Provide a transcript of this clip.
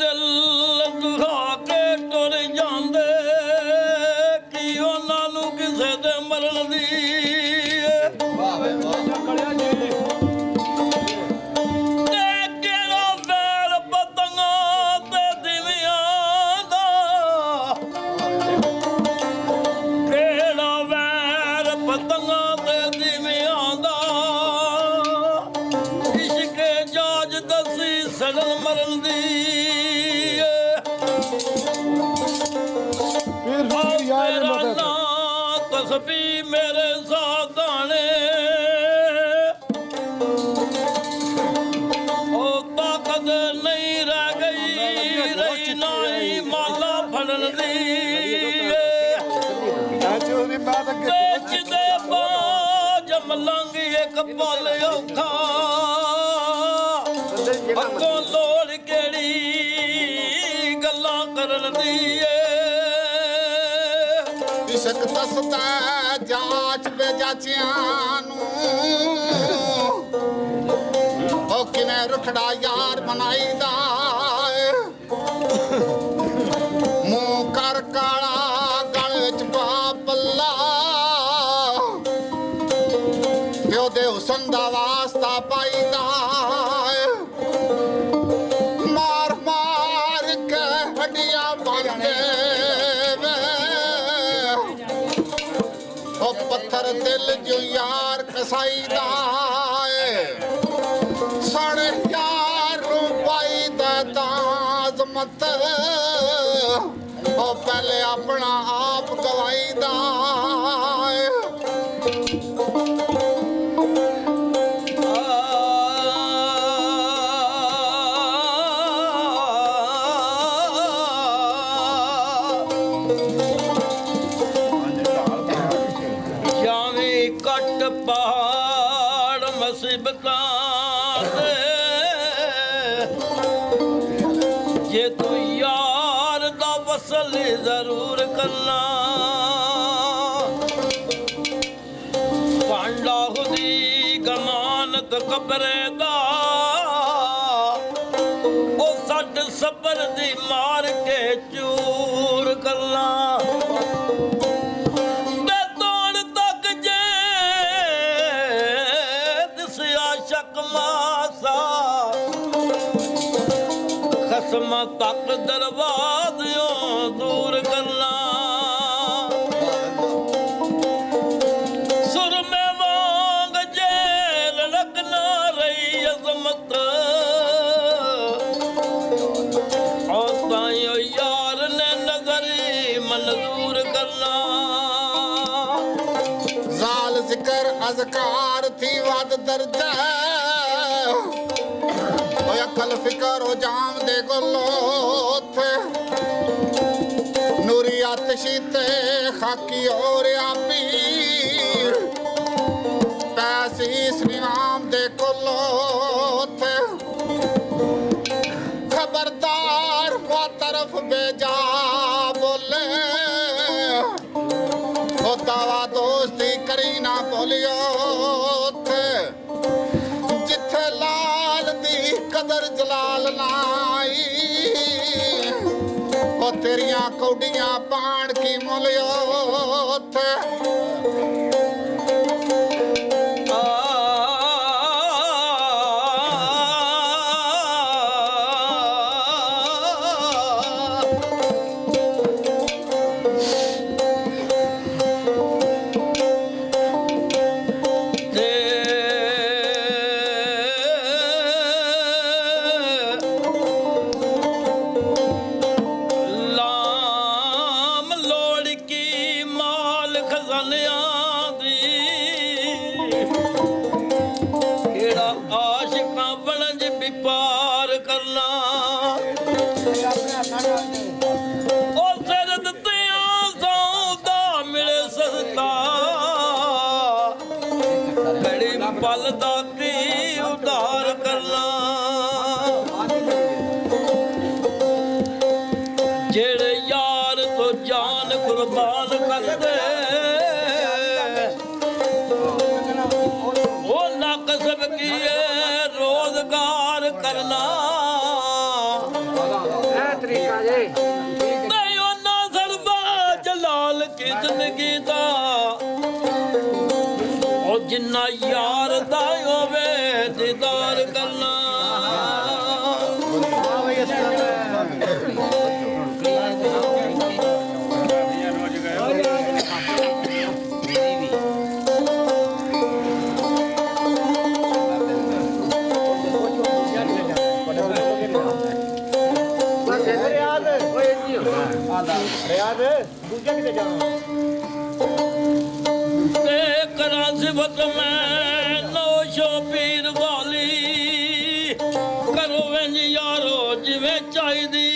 दिल दुखा के टुर जांदे कि उन्हां नूं किसे दे मरण दी तस्बी मेरे साधाने ओ ताकत नहीं रह गई रही नाई माला फड़न दी बेचदे बाज मलंग एक पल औखा अगों लोड़ केड़ी गल्लां करन दी इश्क दसदा जाच बेजाचियां नूं ओ किवें रुखड़ा यार बनाईदा मूंह कर काला गल विच पा पल्ला प्यो दे हुसन दा वास्ता पाईदा मार मार के हड्डियां बनदे पत्थर दिल जो यार कसाईदा साढ़े यार पाई दाजमत ओ पहले अपना आप गवाईदा पहाड़ मुसीबतां जे तू यार दा वसल जरूर करना पांडा खुदी गमानत कब्रे दा ओ सट सबर दी मार के चूर करना खसम तक दरवाज़ों दूर करना सुर में वांग जेल लगना रही अजमत और ताइयों यार ने नजरी मंजूर करना जाल जिक्र अज़कार थी वद दर्जा अकल फिकर हो जाम दे गोलो थे नूरी आतशी ते खाकी और आपी पैसी निवाम दे गोलो थे खबरदार वो तरफ बेजा बोले ओ दावा दोस्ती करी ना बोलियो थे जिथे लाल दी कदर जलाल नाई ओ तेरियां कौडियां पाण की मुलियो थे पल दाती उधार करना जेड़े यार तो जान कुर्बान कर दे वो ना कसब किए रोजगार करना ਤਰੀਕਾ ਜੇ ਨਹੀਂ ਉਹਨਾਂ ਸਰਬਾ ਜਲਾਲ ਕੀ ਜ਼ਿੰਦਗੀ ਦਾ ਉਹ ਜਿੰਨਾ ਯਾਰ ਦਾ ਹੋਵੇ ਦੀਦਾਰ ਕਰਨਾ ਰਿਆਦ ਦੂਜਾ ਕਿਤੇ ਜਾਣਾ ਤੇ ਕਰਾਂ ਸਿਫਤ ਮੈਂ ਨੌਸ਼ੋ ਪੀਰ ਵਾਲੀ ਕਰੋ ਇੰਜ ਯਾਰੋ ਜਿਵੇਂ ਚਾਹੀਦੀ